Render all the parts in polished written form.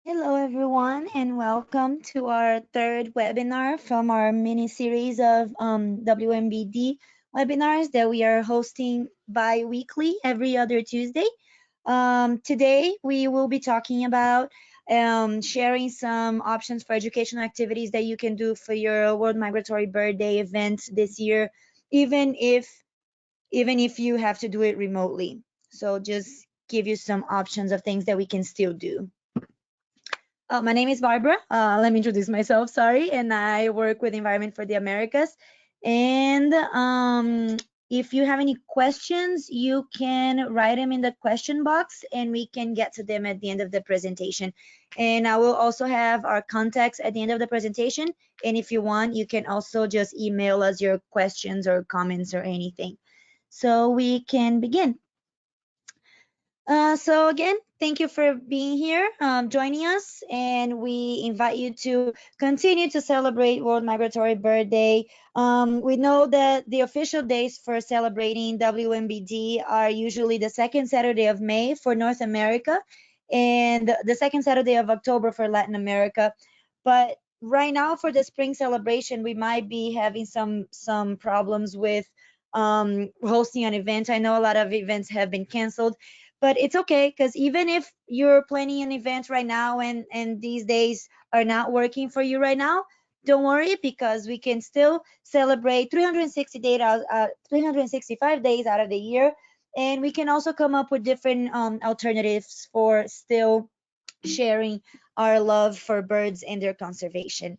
Hello, everyone, and welcome to our third webinar from our mini series of WMBD webinars that we are hosting bi-weekly every other Tuesday. Today, we will be talking about sharing some options for educational activities that you can do for your World Migratory Bird Day event this year, even if even if you have to do it remotely. So just give you some options of things that we can still do. My name is Barbara. Let me introduce myself. Sorry, and I work with Environment for the Americas. And if you have any questions, you can write them in the question box, and we can get to them at the end of the presentation. And I will also have our contacts at the end of the presentation. And if you want, you can also just email us your questions or comments or anything. So we can begin. So again, thank you for being here, joining us, and we invite you to continue to celebrate World Migratory Bird Day. We know that the official days for celebrating WMBD are usually the second Saturday of May for North America and the second Saturday of October for Latin America. But right now, for the spring celebration, we might be having some problems with hosting an event. I know a lot of events have been canceled, but it's okay because even if you're planning an event right now and these days are not working for you right now, don't worry because we can still celebrate 365 days out of the year, and we can also come up with different alternatives for still sharing our love for birds and their conservation.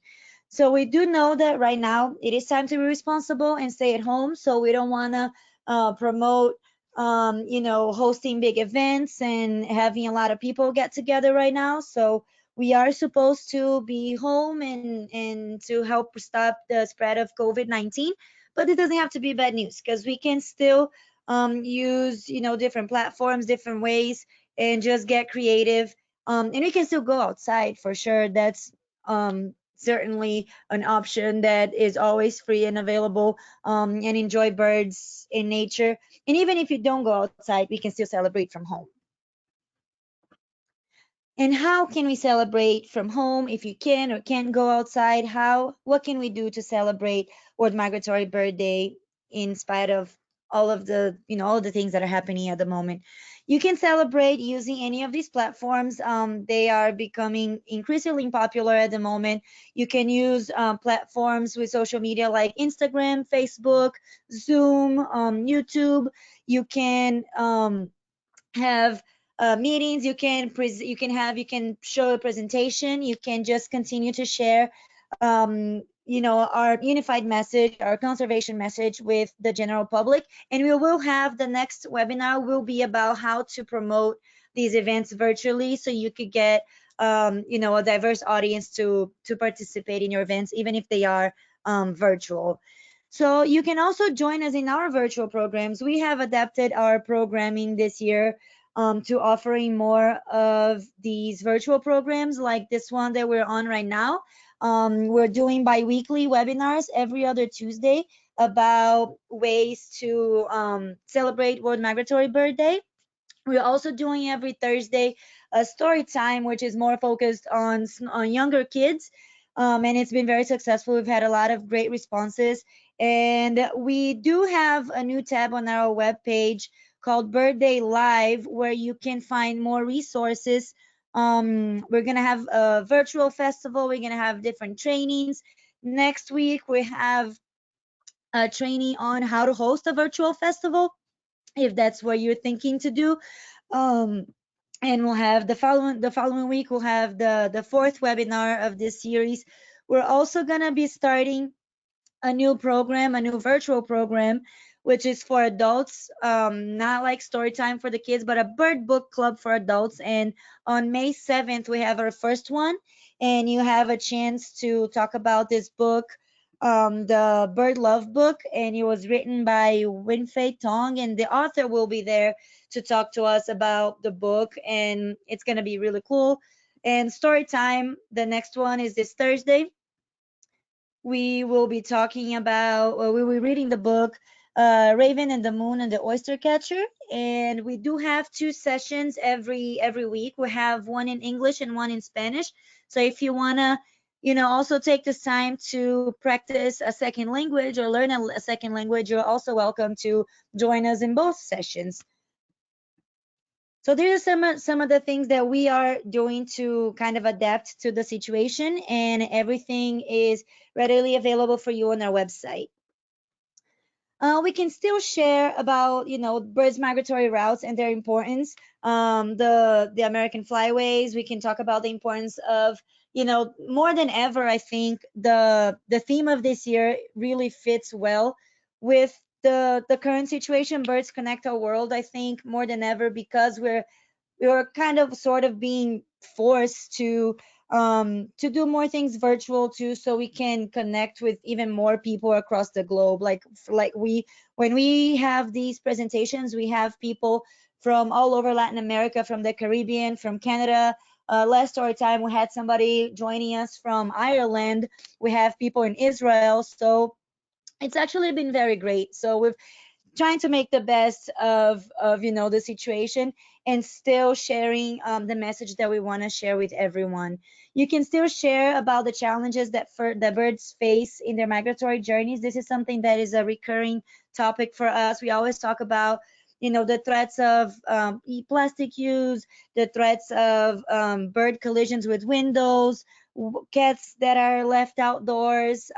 So we do know that right now it is time to be responsible and stay at home. So we don't want to promote, hosting big events and having a lot of people get together right now. So we are supposed to be home and to help stop the spread of COVID-19. But it doesn't have to be bad news because we can still use, different platforms, different ways, and just get creative, and we can still go outside for sure. That's certainly an option that is always free and available, and enjoy birds in nature. And even if you don't go outside, we can still celebrate from home. And how can we celebrate from home if you can or can't go outside? What can we do to celebrate World Migratory Bird Day in spite of all the things that are happening at the moment? You can celebrate using any of these platforms. They are becoming increasingly popular at the moment. You can use platforms with social media like Instagram, Facebook, Zoom, YouTube. You can have meetings. You can show a presentation. You can just continue to share our unified message, our conservation message with the general public. And we will have the next webinar will be about how to promote these events virtually so you could get a diverse audience to participate in your events, even if they are virtual. So you can also join us in our virtual programs. We have adapted our programming this year to offering more of these virtual programs like this one that we're on right now. We're doing bi-weekly webinars every other Tuesday about ways to celebrate World Migratory Bird Day. We're also doing every Thursday a story time, which is more focused on younger kids. And it's been very successful. We've had a lot of great responses. And we do have a new tab on our webpage called Birthday Live, where you can find more resources. We're going to have a virtual festival, we're going to have different trainings. Next week, we have a training on how to host a virtual festival, if that's what you're thinking to do. Um, and we'll have the following week we'll have the fourth webinar of this series. We're also gonna be starting a new program, a new virtual program, which is for adults, not like story time for the kids, but a bird book club for adults. And on May 7th, we have our first one, and you have a chance to talk about this book, the Bird Love book, and it was written by Winfei Tong, and the author will be there to talk to us about the book, and it's gonna be really cool. And story time, the next one is this Thursday. We will be talking about, or we will be reading the book, Raven and the Moon and the Oyster Catcher. And we do have two sessions every week. We have one in English and one in Spanish. So if you wanna, also take this time to practice a second language or learn a second language, you're also welcome to join us in both sessions. So these are some of the things that we are doing to kind of adapt to the situation, and everything is readily available for you on our website. We can still share about birds migratory routes and their importance. The American flyways. We can talk about the importance of more than ever. I think the theme of this year really fits well with the current situation. Birds connect our world. I think more than ever because we were kind of sort of being forced to do more things virtual too, so we can connect with even more people across the globe. Like we when we have these presentations, we have people from all over Latin America, from the Caribbean, from Canada. Last story time we had somebody joining us from Ireland. We have people in Israel, so it's actually been very great. So we've trying to make the best of the situation, and still sharing the message that we want to share with everyone. You can still share about the challenges that the birds face in their migratory journeys. This is something that is a recurring topic for us. We always talk about the threats of plastic use, the threats of bird collisions with windows, cats that are left outdoors,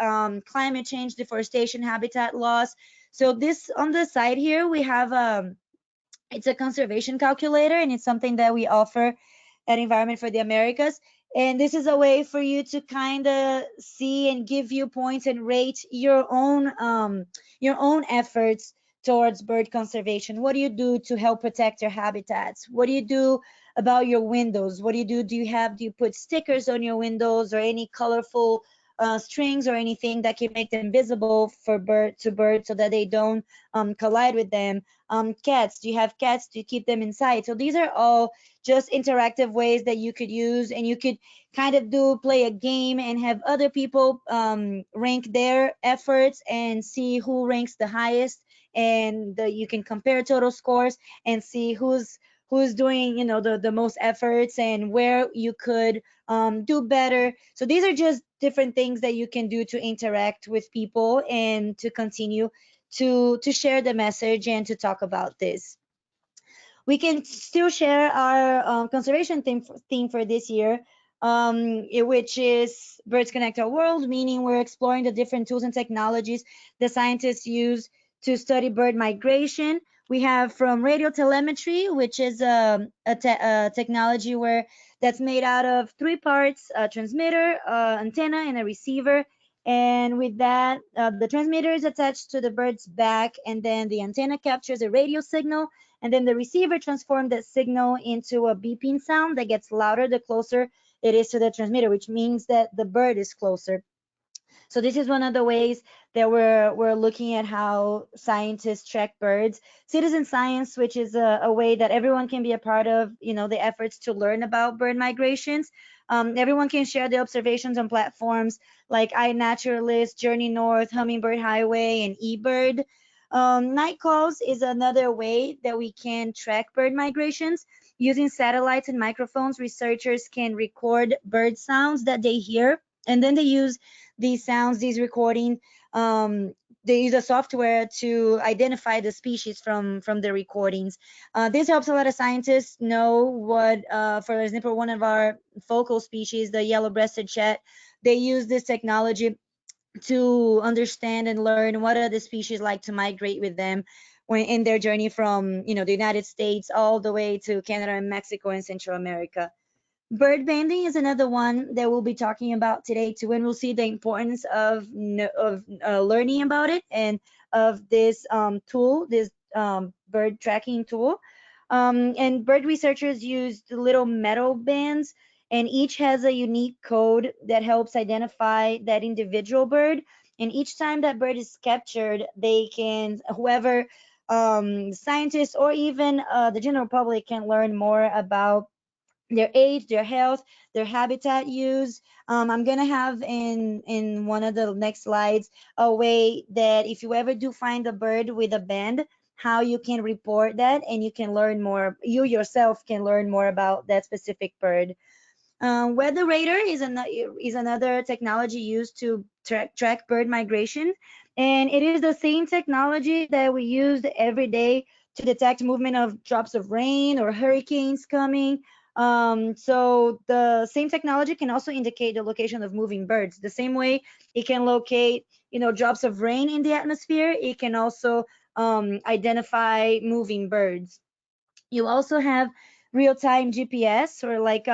climate change, deforestation, habitat loss. So this on the side here, we have it's a conservation calculator, and it's something that we offer at Environment for the Americas. And this is a way for you to kind of see and give you points and rate your own efforts towards bird conservation. What do you do to help protect your habitats? What do you do about your windows? What do you do? Do you put stickers on your windows or any colorful strings or anything that can make them visible for birds so that they don't collide with them? Cats, do you have cats? Do you keep them inside? So these are all just interactive ways that you could use, and you could kind of play a game and have other people rank their efforts and see who ranks the highest, and you can compare total scores and see who's doing the most efforts and where you could do better. So these are just different things that you can do to interact with people and to continue to share the message and to talk about this. We can still share our conservation theme for this year, which is Birds Connect Our World, meaning we're exploring the different tools and technologies the scientists use to study bird migration. We have from radio telemetry, which is a technology that's made out of three parts: a transmitter, antenna, and a receiver. And with that, the transmitter is attached to the bird's back, and then the antenna captures a radio signal, and then the receiver transforms that signal into a beeping sound that gets louder the closer it is to the transmitter, which means that the bird is closer. So this is one of the ways that we're looking at how scientists track birds. Citizen science, which is a way that everyone can be a part of, the efforts to learn about bird migrations. Everyone can share the observations on platforms like iNaturalist, Journey North, Hummingbird Highway, and eBird. Night calls is another way that we can track bird migrations. Using satellites and microphones, researchers can record bird sounds that they hear, and then they use these sounds, these recording. They use a software to identify the species from the recordings. This helps a lot of scientists know what, for example, one of our focal species, the yellow-breasted chat, they use this technology to understand and learn what are the species like to migrate with them when in their journey from the United States all the way to Canada and Mexico and Central America. Bird banding is another one that we'll be talking about today too, and we'll see the importance of learning about it and of this tool, this bird tracking tool. And bird researchers used little metal bands, and each has a unique code that helps identify that individual bird. And each time that bird is captured, whoever scientists or even the general public can learn more about their age, their health, their habitat use. I'm gonna have in one of the next slides a way that if you ever do find a bird with a band, how you can report that and you can learn more. You yourself can learn more about that specific bird. Weather radar is another technology used to track bird migration, and it is the same technology that we use every day to detect movement of drops of rain or hurricanes coming. So the same technology can also indicate the location of moving birds. The same way it can locate, drops of rain in the atmosphere, it can also identify moving birds. You also have real-time GPS or like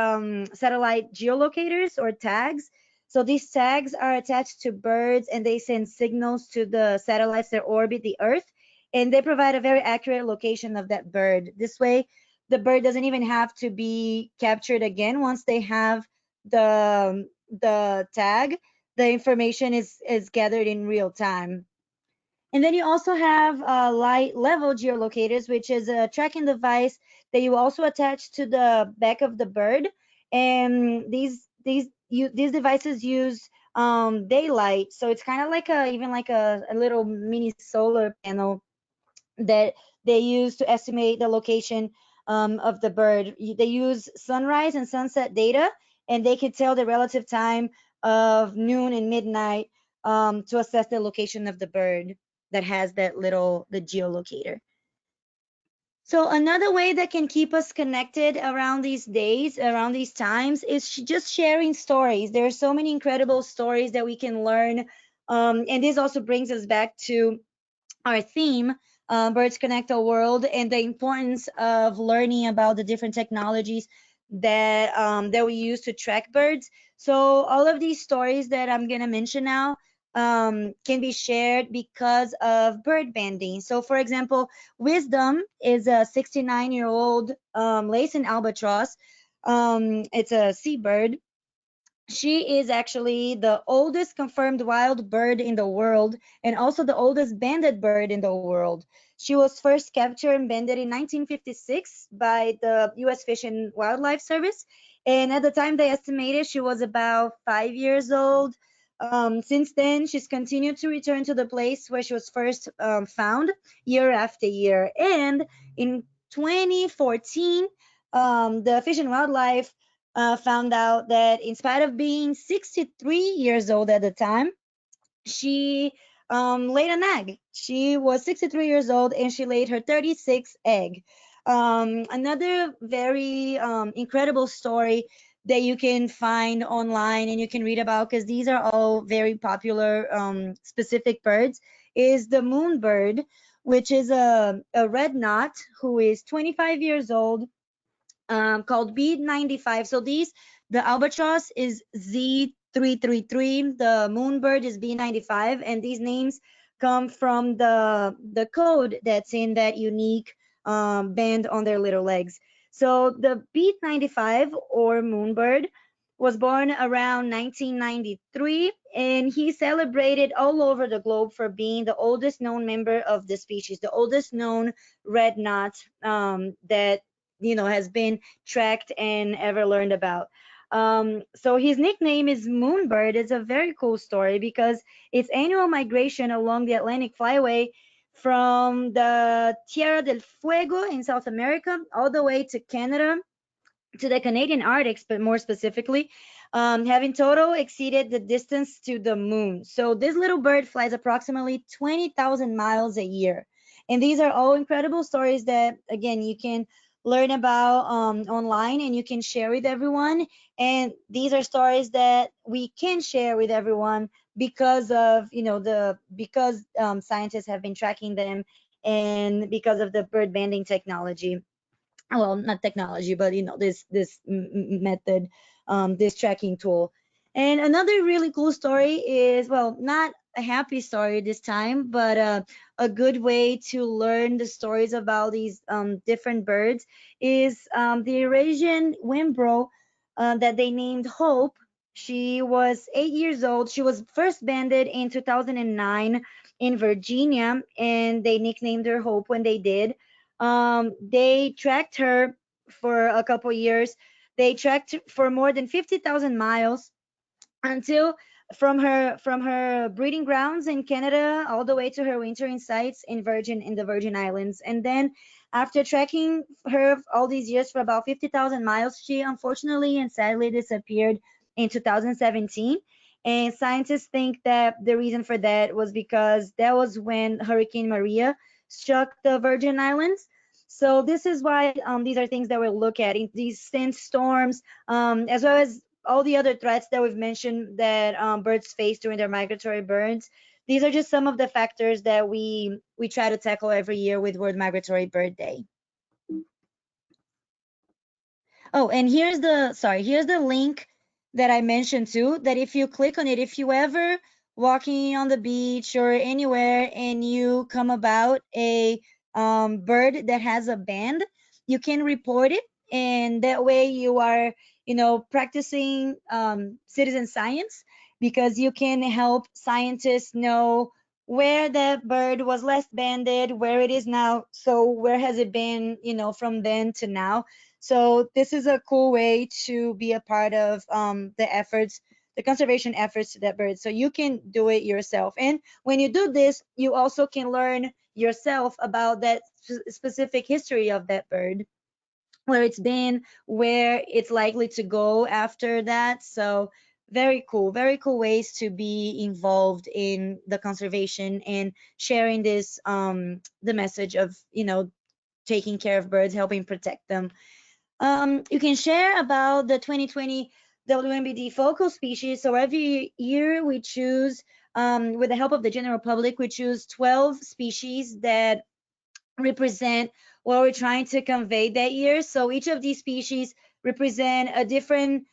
satellite geolocators or tags. So these tags are attached to birds and they send signals to the satellites that orbit the Earth, and they provide a very accurate location of that bird. This way, the bird doesn't even have to be captured again once they have the tag. The information is gathered in real time. And then you also have light level geolocators, which is a tracking device that you also attach to the back of the bird. And these devices use daylight, so it's kind of like even like a little mini solar panel that they use to estimate the location of the bird. They use sunrise and sunset data, and they can tell the relative time of noon and midnight to assess the location of the bird that has the geolocator. So another way that can keep us connected around these days, around these times, is just sharing stories. There are so many incredible stories that we can learn, and this also brings us back to our theme, Birds Connect Our World, and the importance of learning about the different technologies that we use to track birds. So all of these stories that I'm gonna mention now can be shared because of bird banding. So for example, Wisdom is a 69-year-old Laysan albatross. It's a seabird. She is actually the oldest confirmed wild bird in the world and also the oldest banded bird in the world. She was first captured and banded in 1956 by the US Fish and Wildlife Service. And at the time they estimated she was about 5 years old. Since then, she's continued to return to the place where she was first found year after year. And in 2014, the Fish and Wildlife found out that in spite of being 63 years old at the time, she laid an egg. She was 63 years old and she laid her 36th egg. Another very incredible story that you can find online and you can read about, because these are all very popular specific birds, is the moonbird, which is a red knot who is 25 years old, called B95. So the albatross is Z333, the moonbird is B95, and these names come from the code that's in that unique band on their little legs. So the B95 or moonbird was born around 1993, and he's celebrated all over the globe for being the oldest known member of the species, the oldest known red knot that has been tracked and ever learned about. So his nickname is Moonbird. It's a very cool story because its annual migration along the Atlantic Flyway from the Tierra del Fuego in South America all the way to Canada, to the Canadian Arctic, but more specifically, having total exceeded the distance to the moon. So this little bird flies approximately 20,000 miles a year. And these are all incredible stories that, again, you can learn about online and you can share with everyone. And these are stories that we can share with everyone because of, because scientists have been tracking them and because of the bird banding technology. Well, not technology, but this method, this tracking tool. And another really cool story is, well, not a happy story this time, but a good way to learn the stories about these different birds is the Eurasian Wimbro that they named Hope. She was 8 years old. She was first banded in 2009 in Virginia, and they nicknamed her Hope when they did. They tracked her for a couple years. They tracked for more than 50,000 miles until from her breeding grounds in Canada all the way to her wintering sites in the Virgin Islands. And then after tracking her all these years for about 50,000 miles, she unfortunately and sadly disappeared in 2017. And scientists think that the reason for that was because that was when Hurricane Maria struck the Virgin Islands. So this is why these are things that we'll look at in these sandstorms, as well as all the other threats that we've mentioned that birds face during their migratory burns. These are just some of the factors that we try to tackle every year with World Migratory Bird Day. Oh, and here's the link that I mentioned too, that if you click on it, if you ever walking on the beach or anywhere and you come about a bird that has a band, you can report it, and that way you are, practicing citizen science, because you can help scientists know where that bird was last banded, where it is now, so where has it been, from then to now. So this is a cool way to be a part of the efforts, the conservation efforts to that bird. So you can do it yourself. And when you do this, you also can learn yourself about that specific history of that bird, where it's been, where it's likely to go after that. So very cool ways to be involved in the conservation and sharing this the message of, taking care of birds, helping protect them. You can share about the 2020 WMBD focal species. So every year we choose, with the help of the general public, we choose 12 species that represent what we're trying to convey that year. So each of these species represent a different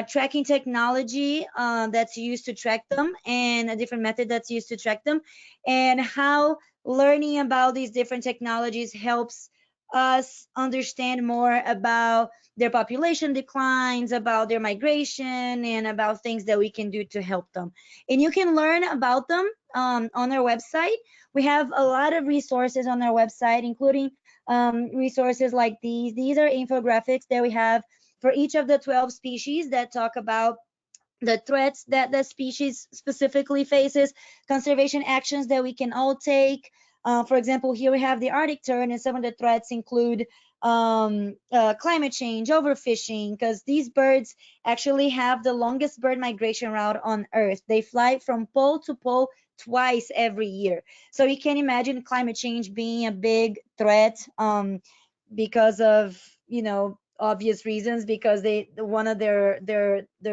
tracking technology that's used to track them, and a different method that's used to track them, and how learning about these different technologies helps us understand more about their population declines, about their migration, and about things that we can do to help them. And you can learn about them on our website. We have a lot of resources on our website, including resources like these. These are infographics that we have for each of the 12 species that talk about the threats that the species specifically faces, conservation actions that we can all take. For example, here we have the Arctic tern, and some of the threats include climate change, overfishing, because these birds actually have the longest bird migration route on Earth. They fly from pole to pole twice every year. So you can imagine climate change being a big threat, because of, obvious reasons, because one of their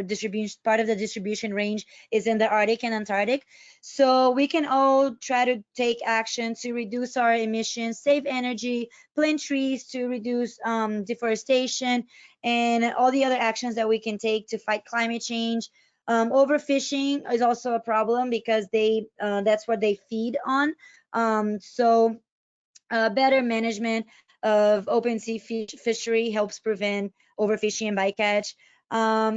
distribution, part of the distribution range is in the Arctic and Antarctic. So we can all try to take action to reduce our emissions, save energy, plant trees to reduce deforestation, and all the other actions that we can take to fight climate change. Overfishing is also a problem, because that's what they feed on. So better management of open sea fishery helps prevent overfishing and bycatch.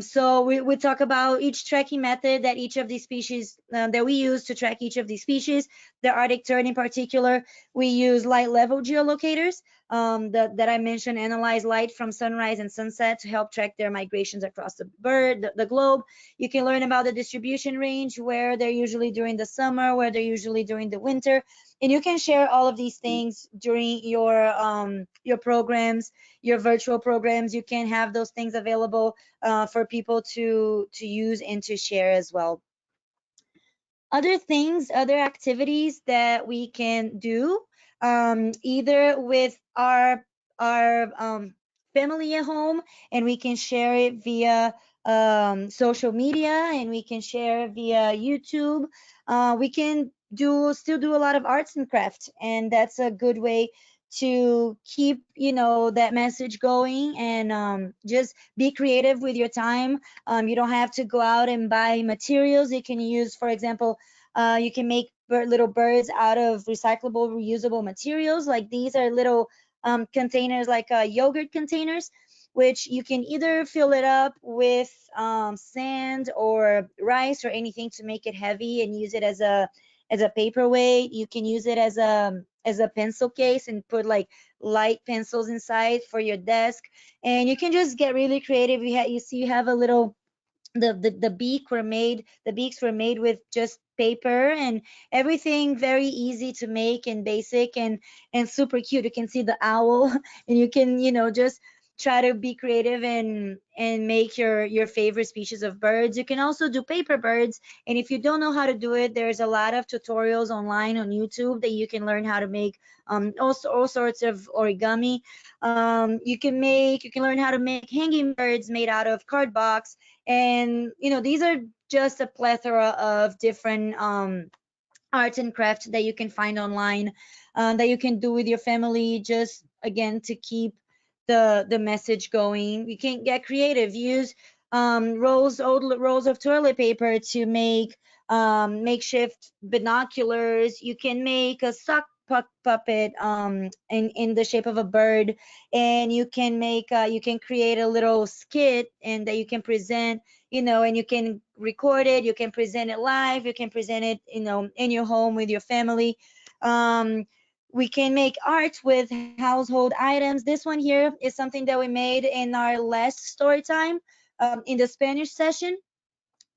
So we talk about each tracking method that each of these species that we use to track each of these species. The Arctic tern in particular, we use light level geolocators that I mentioned, analyze light from sunrise and sunset to help track their migrations across the globe. You can learn about the distribution range, where they're usually during the summer, where they're usually during the winter, and you can share all of these things during your programs, your virtual programs. You can have those things available for people to use and to share as well. Other things, other activities that we can do, either with our family at home, and we can share it via social media, and we can share it via YouTube. We can still do a lot of arts and crafts, and that's a good way to keep, that message going, and just be creative with your time. You don't have to go out and buy materials. You can use, for example, you can make little birds out of recyclable, reusable materials. Like these are little containers, like yogurt containers, which you can either fill it up with sand or rice or anything to make it heavy, and use it as a paperweight. You can use it as a pencil case and put like light pencils inside for your desk. And you can just get really creative. You see you have a little the beaks were made with just paper, and everything very easy to make and basic and super cute. You can see the owl and you can, just try to be creative and make your favorite species of birds. You can also do paper birds, and if you don't know how to do it, there's a lot of tutorials online on YouTube that you can learn how to make all sorts of origami. You can learn how to make hanging birds made out of card box. And these are just a plethora of different arts and crafts that you can find online, that you can do with your family, just again to keep the message going. You can get creative. Use old rolls of toilet paper to make makeshift binoculars. You can make a sock puppet in the shape of a bird, and you can create a little skit and that you can present, and you can record it, you can present it live, you can present it, in your home with your family. Um, we can make art with household items. This one here is something that we made in our last story time, in the Spanish session.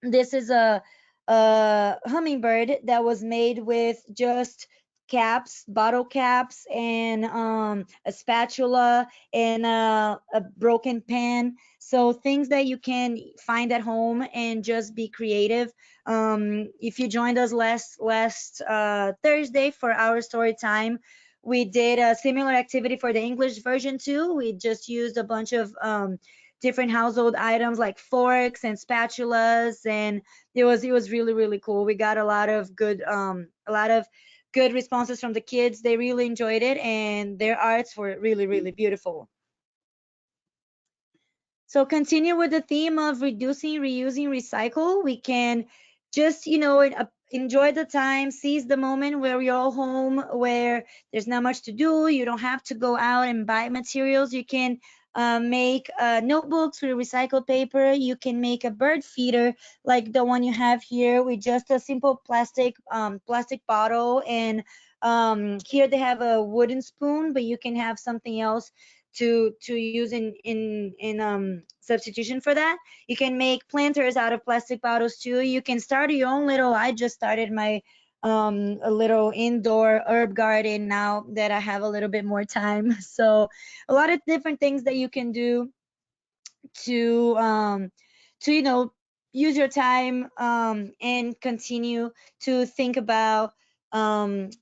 This is a hummingbird that was made with just caps, bottle caps, and a spatula and a broken pan. So things that you can find at home and just be creative. If you joined us last Thursday for our story time, we did a similar activity for the English version too. We just used a bunch of different household items like forks and spatulas, and it was really really cool. We got a lot of good responses from the kids. They really enjoyed it, and their arts were really really beautiful. So continue with the theme of reducing, reusing, recycle. We can just, enjoy the time, seize the moment where you're all home, where there's not much to do. You don't have to go out and buy materials. You can make notebooks with recycled paper. You can make a bird feeder like the one you have here with just a simple plastic bottle. And here they have a wooden spoon, but you can have something else to use in substitution for that. You can make planters out of plastic bottles too. You can start your own little. I just started my a little indoor herb garden now that I have a little bit more time. So a lot of different things that you can do to use your time and continue to think about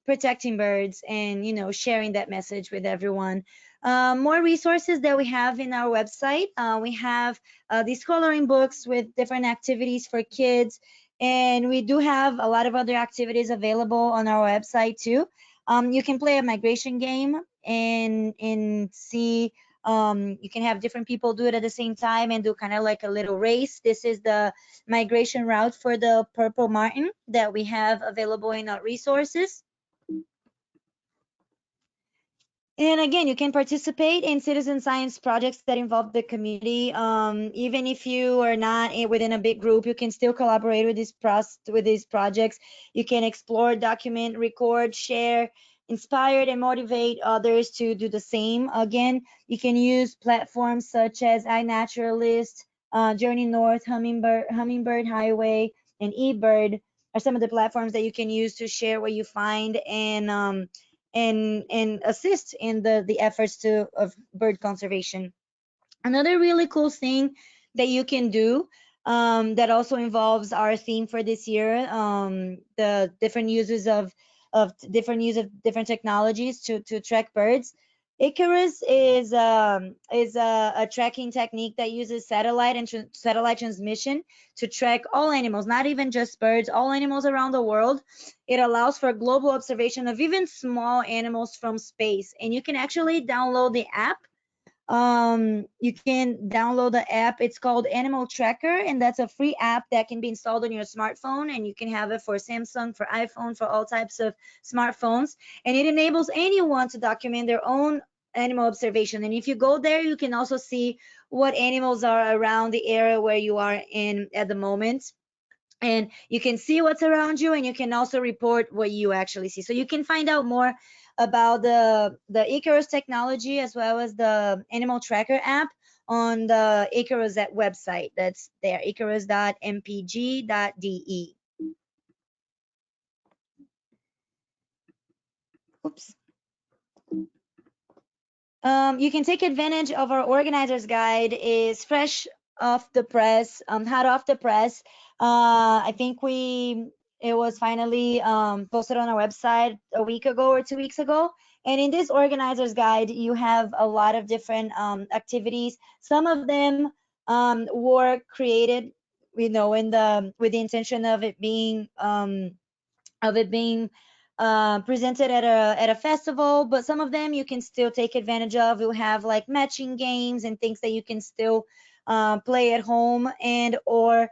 protecting birds and sharing that message with everyone. More resources that we have in our website. We have these coloring books with different activities for kids, and we do have a lot of other activities available on our website too. You can play a migration game and see. You can have different people do it at the same time and do kind of like a little race. This is the migration route for the purple martin that we have available in our resources. And again, you can participate in citizen science projects that involve the community. Even if you are not within a big group, you can still collaborate with these projects. You can explore, document, record, share, inspire and motivate others to do the same. Again, you can use platforms such as iNaturalist, Journey North, Hummingbird Highway, and eBird are some of the platforms that you can use to share what you find and assist in the efforts of bird conservation. Another really cool thing that you can do, that also involves our theme for this year, the different uses of different technologies to track birds. Icarus is a tracking technique that uses satellite and satellite transmission to track all animals, not even just birds, all animals around the world. It allows for global observation of even small animals from space, and you can actually download the app. You can download the app. It's called Animal Tracker, and that's a free app that can be installed on your smartphone, and you can have it for Samsung, for iPhone, for all types of smartphones. And it enables anyone to document their own animal observation. And if you go there, you can also see what animals are around the area where you are in at the moment. and you can see what's around you, and you can also report what you actually see. So you can find out more about the Icarus technology as well as the animal tracker app on the Icarus website. That's there, icarus.mpg.de. Oops. You can take advantage of our organizer's guide. Is fresh off the press, hot off the press. I think it was finally posted on our website a week ago or 2 weeks ago. And in this organizer's guide, you have a lot of different activities. Some of them were created, in the with the intention of it being presented at a festival, but some of them you can still take advantage of. We'll have like matching games and things that you can still play at home and or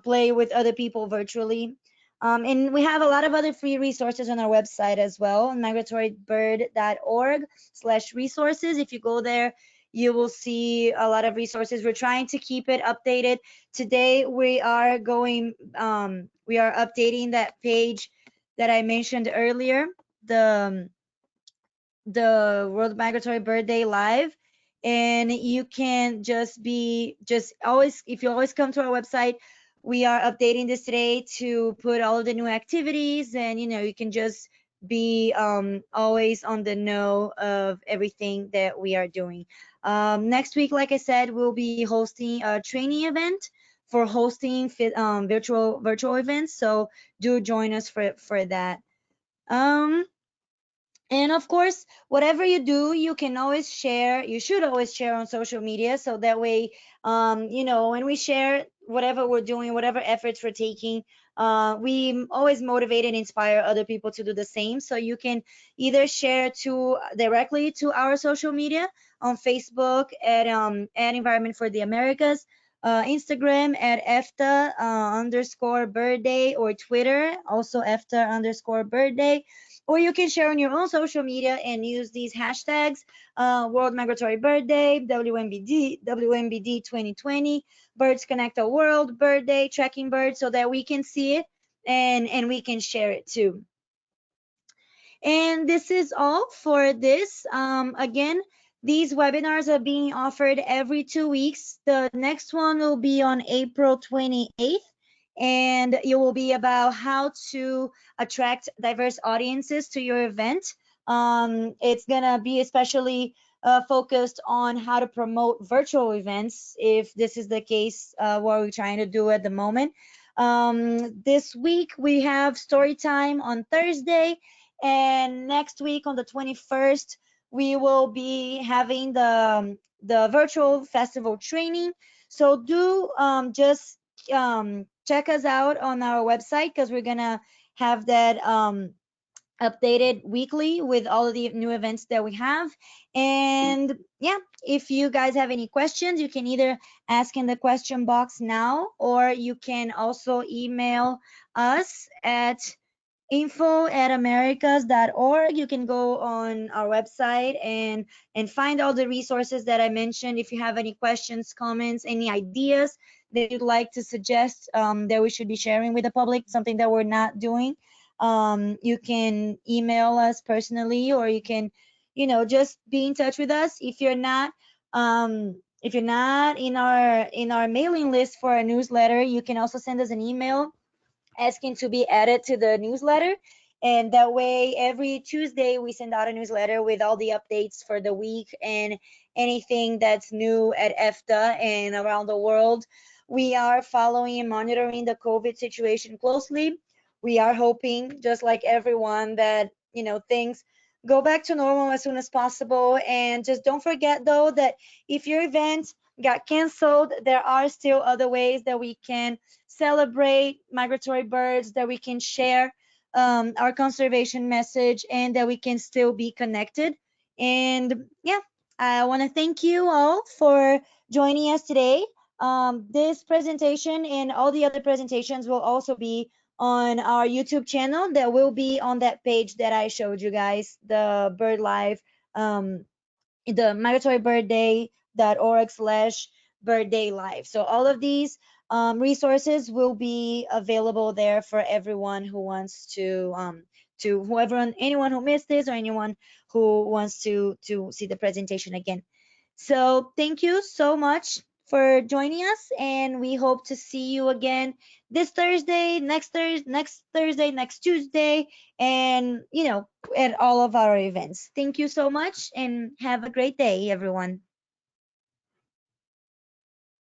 play with other people virtually. And we have a lot of other free resources on our website as well, on migratorybird.org/resources. If you go there, you will see a lot of resources. We're trying to keep it updated. Today we are updating that page that I mentioned earlier, the World Migratory Bird Day live. And you can just always, if you always come to our website, we are updating this today to put all of the new activities, and you can just be always on the know of everything that we are doing. Next week, like I said, we'll be hosting a training event for hosting virtual events. So do join us for that. Um, and of course, whatever you do, you can always share. You should always share on social media, so that way, when we share whatever we're doing, whatever efforts we're taking, we always motivate and inspire other people to do the same. So you can either share to directly to our social media on Facebook at Environment for the Americas, Instagram at EFTA underscore birthday, or Twitter also EFTA underscore birthday, or you can share on your own social media and use these hashtags: World Migratory Bird Day, WMBD 2020, Birds Connect the World, Bird Day, Tracking Birds, so that we can see it and we can share it too. And this is all for this. Again, these webinars are being offered every 2 weeks. The next one will be on April 28th, and it will be about how to attract diverse audiences to your event. It's gonna be especially focused on how to promote virtual events, if this is the case, what we're trying to do at the moment. This week we have story time on Thursday, and next week on the 21st we will be having the virtual festival training. So do just check us out on our website, because we're gonna have that updated weekly with all of the new events that we have. And yeah, if you guys have any questions, you can either ask in the question box now, or you can also email us at info@americas.org. You can go on our website and find all the resources that I mentioned. If you have any questions, comments, any ideas that you'd like to suggest that we should be sharing with the public, something that we're not doing, you can email us personally, or you can, just be in touch with us. If you're not in our mailing list for our newsletter, you can also send us an email asking to be added to the newsletter. And that way, every Tuesday, we send out a newsletter with all the updates for the week and anything that's new at EFTA and around the world. We are following and monitoring the COVID situation closely. We are hoping, just like everyone, that things go back to normal as soon as possible. And just don't forget, though, that if your event got canceled, there are still other ways that we can celebrate migratory birds, that we can share our conservation message, and that we can still be connected. And yeah, I want to thank you all for joining us today. This presentation and all the other presentations will also be on our YouTube channel. That will be on that page that I showed you guys, the Bird Live, the migratory bird day.org/bird day live. So all of these resources will be available there for everyone who wants to whoever, anyone who missed this or anyone who wants to see the presentation again. So thank you so much for joining us, and we hope to see you again this Thursday, next Thursday, next Tuesday, and at all of our events. Thank you so much, and have a great day, everyone.